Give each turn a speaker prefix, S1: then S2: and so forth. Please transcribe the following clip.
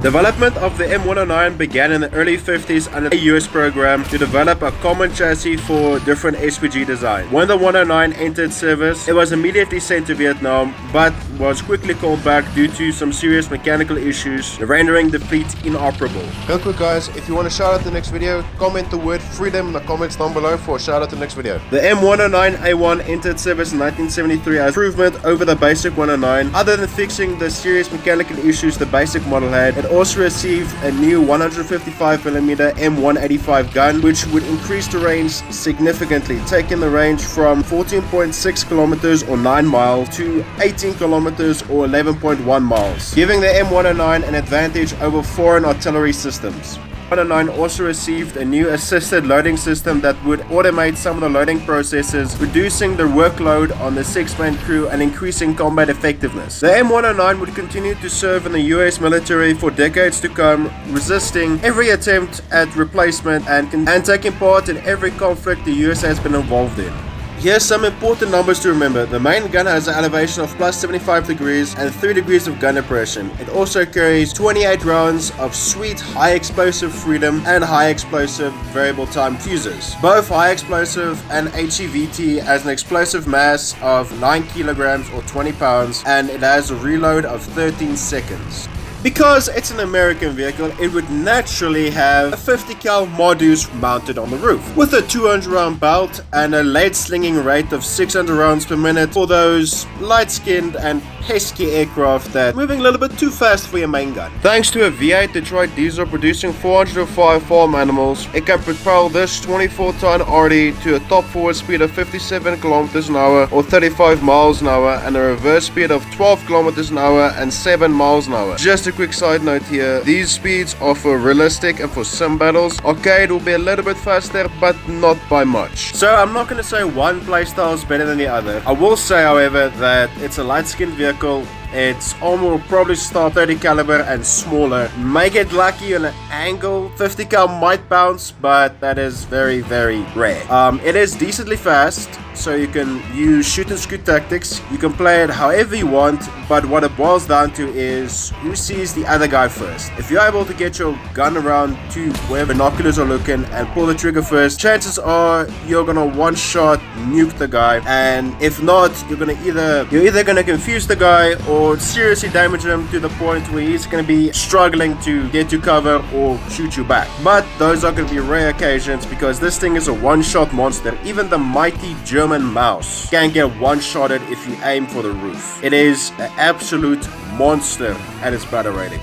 S1: Development of the M109 began in the early 50s under a US program to develop a common chassis for different SPG designs. When the 109 entered service, it was immediately sent to Vietnam, but was quickly called back due to some serious mechanical issues, rendering the fleet inoperable.
S2: Real quick guys, if you want to shout out the next video, comment the word freedom in the comments down below for a shout out to the next video.
S1: The M109A1 entered service in 1973 as improvement over the basic 109. Other than fixing the serious mechanical issues the basic model had, it also received a new 155mm M185 gun, which would increase the range significantly, taking the range from 14.6 kilometers or 9 miles to 18 kilometers or 11.1 miles, giving the M109 an advantage over foreign artillery systems. 109 also received a new assisted loading system that would automate some of the loading processes, reducing the workload on the 6-man crew and increasing combat effectiveness. The M109 would continue to serve in the US military for decades to come, resisting every attempt at replacement and taking part in every conflict the US has been involved in. Here's some important numbers to remember. The main gun has an elevation of plus 75 degrees and 3 degrees of gun depression. It also carries 28 rounds of sweet high explosive freedom and high explosive variable time fuses. Both high explosive and HEVT has an explosive mass of 9 kilograms or 20 pounds, and it has a reload of 13 seconds. Because it's an American vehicle, it would naturally have a 50 cal Modus mounted on the roof, with a 200 round belt and a lead slinging rate of 600 rounds per minute for those light-skinned and pesky aircraft that are moving a little bit too fast for your main gun. Thanks to a V8 Detroit diesel producing 405 farm animals, it can propel this 24-ton RD to a top forward speed of 57 kilometers an hour or 35 miles an hour and a reverse speed of 12 kilometers an hour and 7 miles an hour. Just a quick side note here, these speeds are for realistic and for sim battles. Okay, it will be a little bit faster, but not by much. So I'm not going to say one playstyle is better than the other. I will say, however, that it's a light-skinned vehicle. Its armor will probably start 30 caliber and smaller. May get lucky on an angle. 50 cal might bounce, but that is very, very rare. It is decently fast, so you can use shoot and scoot tactics. You can play it however you want, but what it boils down to is who sees the other guy first. If you're able to get your gun around to where binoculars are looking and pull the trigger first, chances are you're gonna one-shot nuke the guy, and if not, you're either gonna confuse the guy or seriously damage him to the point where he's going to be struggling to get to cover or shoot you back. But those are going to be rare occasions because this thing is a one-shot monster. Even the mighty German mouse can get one-shotted if you aim for the roof. It is an absolute monster at its battle rating.